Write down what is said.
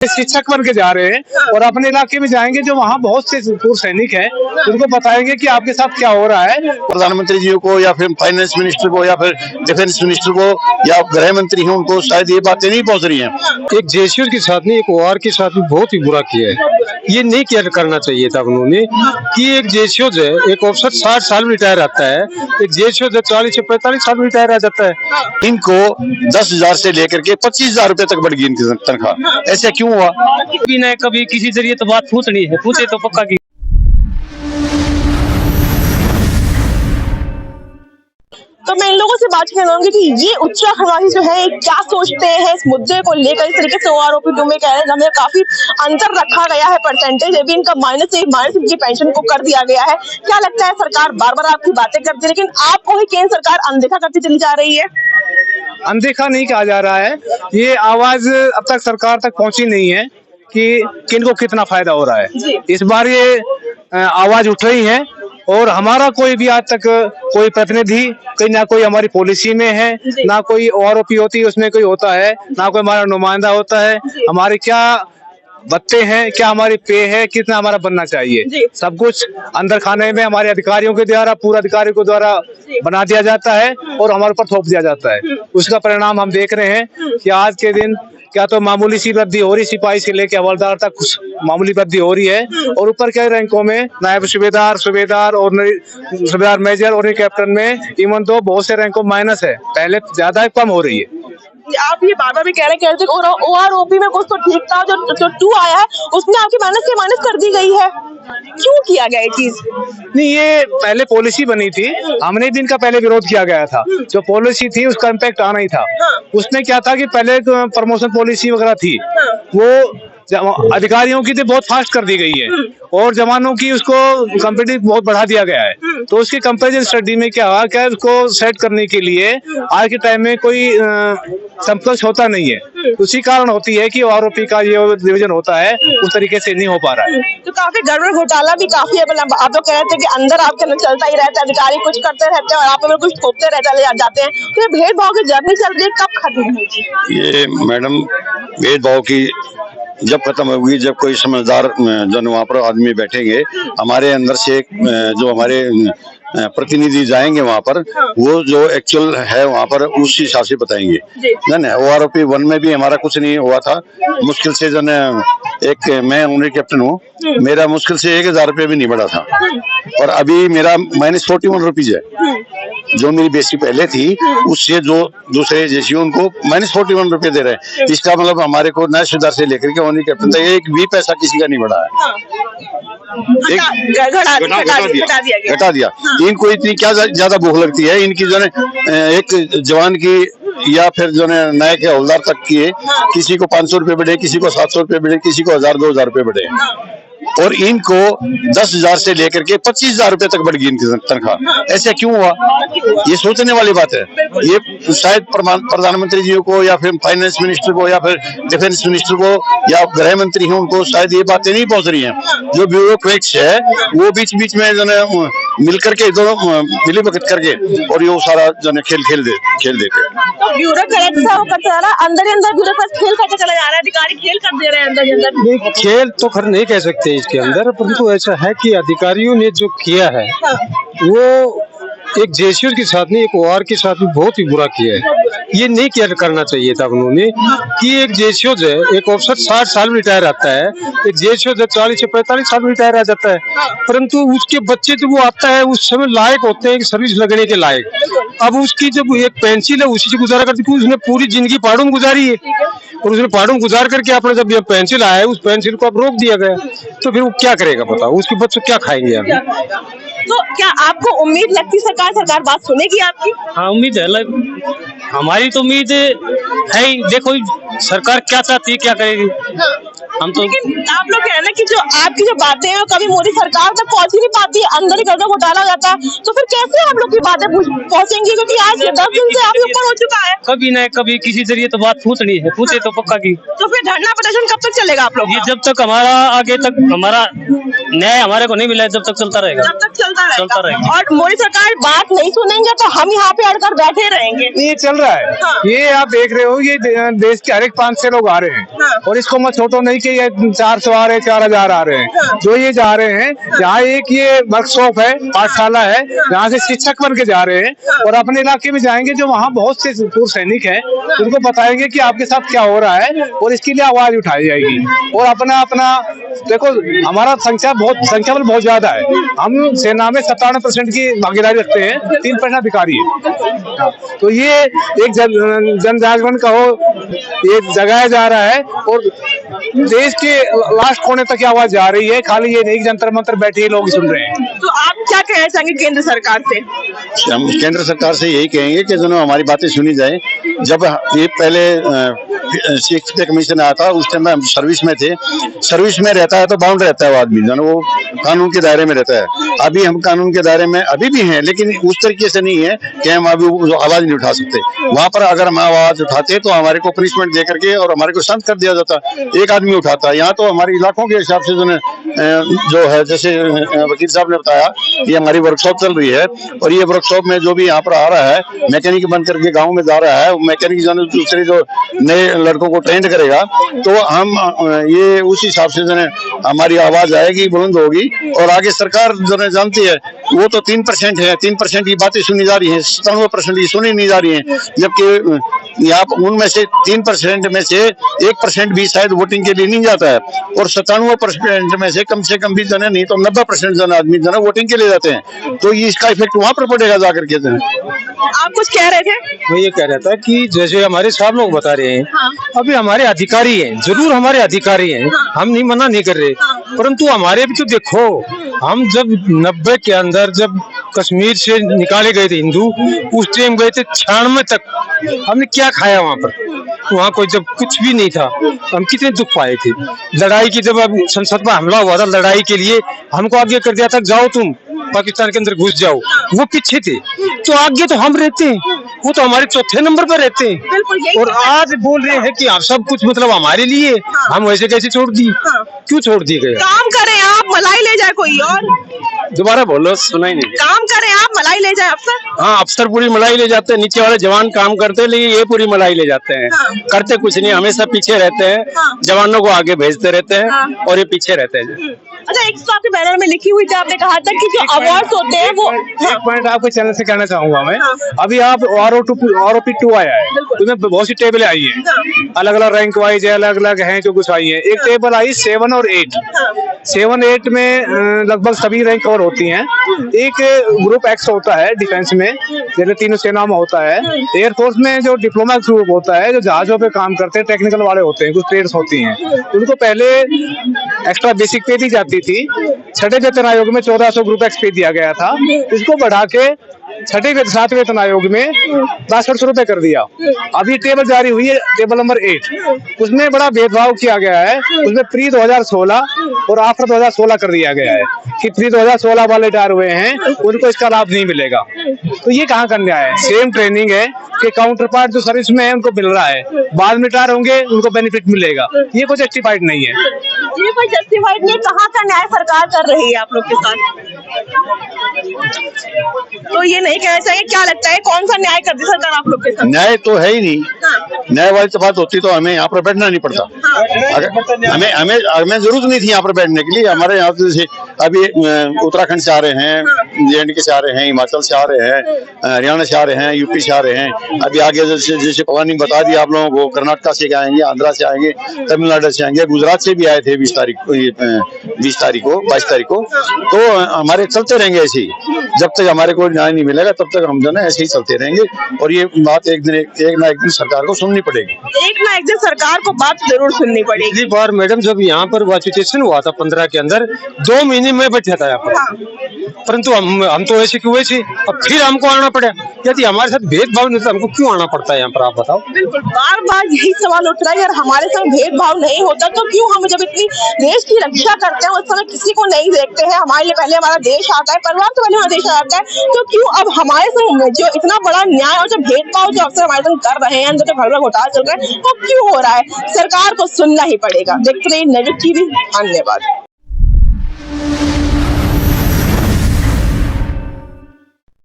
शिक्षक बन के जा रहे हैं और अपने इलाके में जाएंगे जो वहाँ बहुत से पूर्व सैनिक हैं, उनको बताएंगे कि आपके साथ क्या हो रहा है। प्रधानमंत्री जी को या फिर फाइनेंस मिनिस्टर को या फिर डिफेंस मिनिस्टर को या गृह मंत्री हैं, उनको शायद ये बातें नहीं पहुंच रही हैं। एक जेसीओ के साथ नहीं, एक ओआर के साथ भी बहुत ही बुरा किया है। ये नहीं किया करना चाहिए था उन्होंने कि एक जेसीओ जो है, एक ऑफिसर 60 साल में रिटायर आता है, एक जेसीओ जो 40 से 45 साल में रिटायर आ जाता है। इनको 10,000 से लेकर के 25,000 रुपए तक बढ़ गई इनकी तनख्वाह। ऐसा क्यों हुआ? कभी न कभी किसी जरिए तो बात पूछनी है, पूछे तो पक्का की। तो मैं इन लोगों से बात करना चाहूंगी कि ये उत्तराखंडवासी जो है क्या सोचते हैं इस मुद्दे को लेकर। इस तरीके से ओआरओपी 2 में कह रहे हैं हमें काफी अंतर रखा गया है, परसेंटेज अभी इनका माइनस इनकी पेंशन को कर दिया गया है। क्या लगता है सरकार बार बार आपकी बातें करती है, लेकिन आपको ही केंद्र सरकार अनदेखा करती चली जा रही है? अनदेखा नहीं कहा जा रहा है, ये आवाज अब तक सरकार तक पहुंची नहीं है कि किनको कितना फायदा हो रहा है। इस बार ये आवाज उठ रही है और हमारा कोई भी आज तक कोई प्रतिनिधि कहीं ना कोई हमारी पॉलिसी में है, ना कोई ओआरओपी होती है उसमें कोई होता है, ना कोई हमारा नुमाइंदा होता है। हमारे क्या बत्ते हैं, क्या हमारी पे है, कितना हमारा बनना चाहिए, सब कुछ अंदर खाने में हमारे अधिकारियों के द्वारा, पूर्व अधिकारियों के द्वारा बना दिया जाता है और हमारे ऊपर थोप दिया जाता है। उसका परिणाम हम देख रहे हैं कि आज के दिन क्या तो मामूली सी वृद्धि हो रही, सिपाही से लेकर हवलदार तक कुछ मामूली वृद्धि हो रही है और ऊपर के रैंकों में नायब सूबेदार, सूबेदार और सूबेदार मेजर और कैप्टन में इवन तो बहुत से रैंकों माइनस है, पहले ज्यादा कम हो रही है। आप ये बार बार भी कह रहे हैं ओआरओपी में कुछ तो ठीक था, जो 2 आया है उसमें आपकी माइनस कर दी गई है। क्यों किया गया ये चीज? नहीं, ये पहले पॉलिसी बनी थी, हमने भी इनका पहले विरोध किया गया था। जो पॉलिसी थी उसका इम्पैक्ट आना ही था। उसमें क्या था कि पहले प्रमोशन पॉलिसी वगैरह थी, वो अधिकारियों की तो बहुत फास्ट कर दी गई है और जवानों की उसको कॉम्पिटिटिव बहुत बढ़ा दिया गया है। तो उसकी कंपैरिजन स्टडी में क्या हुआ, क्या उसको सेट करने के लिए आज के टाइम में कोई समकक्ष होता नहीं है। उसी कारण होती है कि ओआरओपी का ये डिवीजन होता है उस तरीके से नहीं हो पा रहा है। तो काफी गड़बड़ घोटाला भी काफी है। आप लोग कह रहे थे कि अंदर आपके अंदर चलता ही रहता है, अधिकारी कुछ करते रहते हैं और आप लोग कुछ थोपते रहते जाते हैं। तो भेदभाव की जर्नी चल रही है, कब खत्म होगी? ये मैडम भेदभाव की जब खत्म होगी, जब कोई समझदार जन वहाँ पर आदमी बैठेंगे, हमारे अंदर से जो हमारे प्रतिनिधि जाएंगे वहाँ पर, वो जो एक्चुअल है वहाँ पर उस हिसाब से बताएंगे। ना ओआरओपी 1 में भी हमारा कुछ नहीं हुआ था, मुश्किल से जो एक मैं ऑनरी कैप्टन हूँ, मेरा मुश्किल से 1,000 रुपये भी नहीं बढ़ा था और अभी मेरा -41 रुपीज है। जो मेरी बेसिक पहले थी उससे जो दूसरे जैसी उनको -41 रुपये दे रहे हैं। इसका मतलब हमारे को नए सुधार से लेकर के ऑनरी कैप्टन तक एक भी पैसा किसी का नहीं बढ़ा है। घटा दिया। इनको इतनी क्या ज्यादा भूख लगती है, इनकी जो एक जवान की या फिर जो नए के हवलदार तक की है, किसी को 500 रुपये बढ़े, किसी को 700 रुपये बढ़े, किसी को 1,000-2,000 रुपये बढ़े और इनको 10,000 से लेकर के 25,000 रुपए तक बढ़ गई इनकी तनख्वाह। ऐसा क्यों हुआ? ये सोचने वाली बात है। ये शायद प्रधानमंत्री जी को या फिर फाइनेंस मिनिस्टर को या फिर डिफेंस मिनिस्टर को या गृह मंत्री हैं, उनको शायद ये बातें नहीं पहुंच रही हैं। जो ब्यूरोक्रेट्स है वो बीच बीच में जो है मिल करके दोनों मिली भगत करके और ये सारा जो है खेल देते। तो ब्यूरोक्रेट्स अंदर ही अंदर ब्यूरोक्रेट्स खेल करके चला जा रहा है, अधिकारी खेल कर दे रहे हैं अंदर ही अंदर। खेल तो खैर नहीं कह सकते इसके अंदर, परंतु ऐसा है कि अधिकारियों ने जो किया है वो एक जेसीओ के साथ नहीं, एक ओआर के साथ भी बहुत ही बुरा किया है। ये नहीं किया करना चाहिए था उन्होंने कि एक जेसीओ जो है, एक ऑफिसर 60 साल में रिटायर आता है, एक जेसीओ जो 40 से 45 साल में रिटायर आ जाता है, परंतु उसके बच्चे जब वो आता है उस समय लायक होते हैं सर्विस लगने के लायक। अब उसकी जब एक पेंसिल है उसी से गुजारा करती, क्योंकि उसने पूरी जिंदगी पहाड़ों में गुजारी है और उसने पहाड़ों में गुजार करके आपने जब ये पेंसिल आया है उस पेंसिल को अब रोक दिया गया, तो फिर वो क्या करेगा बताओ, उसके बच्चे क्या खाएंगे अभी? तो क्या आपको उम्मीद लगती सरकार बात सुनेगी आपकी? हाँ, उम्मीद है। हमारी तो उम्मीद है ही। देखो सरकार क्या चाहती है, क्या करेगी। हम तो लेकिन आप लोग कह रहे हैं कि जो आपकी जो बातें हैं कभी मोदी सरकार तक पहुंच ही नहीं पाती, अंदर ही गड़बड़ घोटाला हो जाता है, तो फिर कैसे आप लोग की बातें पहुंचेंगी? क्योंकि आज 10 दिन से आपके ऊपर हो चुका है। कभी न कभी किसी जरिए तो बात पूछनी है, पूछे तो पक्का की। तो फिर धरना प्रदर्शन कब तक चलेगा आप लोग? ये जब तक हमारा आगे तक हमारा न्याय हमारे को नहीं मिला जब तक चलता रहेगा। जब तक चलता रहेगा। और मोदी सरकार बात नहीं सुनेंगे तो हम यहाँ पे अड़कर बैठे रहेंगे। ये चल रहा है। ये आप देख रहे हो, ये देश के हर एक 5 से लोग आ रहे हैं और इसको मैं छोटो नहीं कि ये 400 आ रहे हैं, 4000 आ रहे हैं। जो ये जा रहे हैं, यहाँ एक ये वर्कशॉप है, पाठशाला है, यहाँ से शिक्षक बन के जा रहे हैं और अपने इलाके में जाएंगे। जो वहाँ बहुत से पूर्व सैनिक हैं, उनको बताएंगे कि आपके साथ क्या हो रहा है और इसके लिए आवाज उठाई जाएगी। और अपना देखो, हमारा संख्या बल बहुत ज्यादा है। हम सेना में 97% की भागीदारी रखते हैं, 3% अधिकारी है। तो ये एक जन जागरण का हो, ये जगाया जा रहा है और देश के लास्ट कोने तक आवाज जा रही है। खाली ये नहीं जंतर मंतर बैठे लोग सुन रहे हैं। तो आप क्या कहना चाहेंगे केंद्र सरकार से? हम केंद्र सरकार से यही कहेंगे कि जो हमारी बातें सुनी जाए। जब ये पहले सिक्स पे कमीशन आया था, उस टाइम में हम सर्विस में थे। सर्विस में रहता है तो बाउंड रहता है वो आदमी, जो वो कानून के दायरे में रहता है। अभी हम कानून के दायरे में अभी भी हैं, लेकिन उस तरीके से नहीं है कि हम अभी आवाज नहीं उठा सकते। वहां पर अगर हम आवाज उठाते तो हमारे को पनिशमेंट दे करके और हमारे को शांत कर दिया जाता। एक आदमी उठाता। यहाँ तो हमारे इलाकों के हिसाब से जो है, जैसे वकील साहब ने बताया, ये हमारी वर्कशॉप चल रही है और ये वर्कशॉप में जो भी यहाँ पर आ रहा है, मैकेनिक बन करके गाँव में जा रहा है, मैकेनिक जो दूसरे जो नए लड़कों को ट्रेंड करेगा, तो हम ये उस हिसाब से जो है हमारी आवाज आएगी, बुलंद होगी। और आगे सरकार जो है जानती है, वो तो 3% है, 3% की बातें सुनी जा रही है, 97% की सुनी नहीं जा रही है। जबकि यहाँ उनमें से 3% में से 1% भी शायद वोटिंग के लिए नहीं जाता है और 97% में से कम भी जने नहीं तो 90% जन आदमी जने वोटिंग के लिए जाते हैं। तो ये इसका इफेक्ट वहां पर पड़ेगा जाकर के। आप कुछ कह रहे थे? मैं ये कह रहा था कि जैसे हमारे साहब लोग बता रहे हैं, अभी हमारे अधिकारी हैं, जरूर हमारे अधिकारी हैं, हम नहीं मना नहीं कर रहे, परंतु हमारे भी तो देखो, हम जब 90 के अंदर जब कश्मीर से निकाले गए थे हिंदू, उस टाइम गए थे 96 तक। हमने क्या खाया वहाँ पर? वहाँ कोई जब कुछ भी नहीं था, हम कितने दुख पाए थे। लड़ाई की जब संसद पर हमला हुआ था, लड़ाई के लिए हमको आगे कर दिया था, जाओ तुम पाकिस्तान के अंदर घुस जाओ। वो पीछे थे, तो आगे तो हम रहते हैं, वो तो हमारे चौथे नंबर पर रहते हैं। और आज बोल रहे हैं कि आप सब कुछ मतलब हमारे लिए, हम वैसे कैसे छोड़ दिए? क्यों छोड़ दिए गए? काम करें आप, मलाई ले जाए कोई और। दोबारा बोलो, सुनाई नहीं। काम करें आप, मलाई ले जाए अफसर। हाँ, अफसर पूरी मलाई ले जाते हैं, नीचे वाले जवान काम करते हैं, लेकिन ये पूरी मलाई ले जाते हैं। करते कुछ नहीं, हमेशा पीछे रहते हैं, जवानों को आगे भेजते रहते हैं और ये पीछे रहते हैं। अच्छा, एक तो आपके बैनर में लिखी हुई थी, आपने कहा था कि जो अवार्ड्स होते हैं वो एक पॉइंट आपके चैनल से कहना चाहूंगा मैं। अभी आप ROP2 आया है, उसमें बहुत सी टेबलें आई है, अलग अलग रैंक वाइज है, अलग अलग हैं जो कुछ आई है। एक टेबल आई 7 और 8। 7, 8 में लगभग सभी रैंक कवर होती हैं। एक ग्रुप एक्स होता है डिफेंस में, जैसे तीनों सेनाओं में होता है। एयरफोर्स में जो डिप्लोमा ग्रुप होता है, जो जहाजों पे काम करते हैं, टेक्निकल वाले होते हैं, कुछ ट्रेड्स होती हैं, उनको पहले एक्स्ट्रा बेसिक पे दी जाती थी। छठे वेतन आयोग में 1400 ग्रुप एक्स पे दिया गया था, इसको बढ़ा के 7वें वेतन आयोग में 6200 रुपए कर दिया। अभी टेबल जारी हुई है, टेबल नंबर 8, उसमें बड़ा भेदभाव किया गया है। उसमें प्री 2016 और आफ्टर 2016 कर दिया गया है कि प्री 2016 वाले रिटायर हुए हैं, उनको इसका लाभ नहीं मिलेगा। तो ये कहाँ का न्याय है? सेम ट्रेनिंग है कि काउंटर पार्ट जो सर्विस में है उनको मिल रहा है, बाद में रिटायर होंगे उनको बेनिफिट मिलेगा। ये कोई जस्टिफाइड नहीं है। ये कोई जस्टिफाइड नहीं। कहाँ का न्याय सरकार कर रही है आप लोग के साथ? तो ये नहीं कहना चाहिए। क्या लगता है कौन सा न्याय करती सरकार आप लोग के साथ? न्याय तो है ही नहीं। न्याय वाली तो बात होती तो हमें यहाँ पर बैठना नहीं पड़ता। अगर हमें जरूरत नहीं थी यहाँ पर बैठने के लिए। हमारे यहाँ जैसे अभी उत्तराखंड से आ रहे हैं, JNK से आ रहे हैं, हिमाचल से आ रहे हैं, हरियाणा से आ रहे हैं, यूपी से आ रहे हैं। अभी आगे जैसे प्लानिंग बता दी आप लोगों को, कर्नाटका से आएंगे, आंध्रा से आएंगे, तमिलनाडु से आएंगे, गुजरात से भी आए थे 22 तारीख को। तो हमारे चलते रहेंगे ऐसे ही, जब तक हमारे को न्याय नहीं मिलेगा तब तक हम जो है ऐसे ही चलते रहेंगे। और ये बात एक ना एक दिन सरकार को सुननी पड़ेगी। एक ना एक दिन सरकार को बात जरूर सुननी पड़ेगी। पिछली बार मैडम जब यहाँ पर वाचुटेशन हुआ था 15 के अंदर, 2 महीने में बैठा था यहाँ पर, परंतु हम तो ऐसे क्यों ऐसे, अब फिर हमको आना पड़ा। यदि हमारे साथ भेदभाव नहीं तो हमको क्यों आना पड़ता है यहाँ पर, आप बताओ। बिल्कुल, बार बार यही सवाल उठ रहा है, यार हमारे संग भेदभाव नहीं होता तो क्यों हम जब इतनी देश की रक्षा करते हैं उस समय किसी को नहीं देखते हैं? हमारे लिए पहले हमारा देश आता है, परिवार से पहले हमारा देश आता है, तो क्यों अब हमारे संग जो इतना बड़ा न्याय और जो भेदभाव जो अफसर हमारे संग कर रहे हैं, जो भगड़ा घोटाला चल रहा है, वो क्यों हो रहा है? सरकार को सुनना ही पड़ेगा। देखते रहिए नेगेटिव टीवी। धन्यवाद।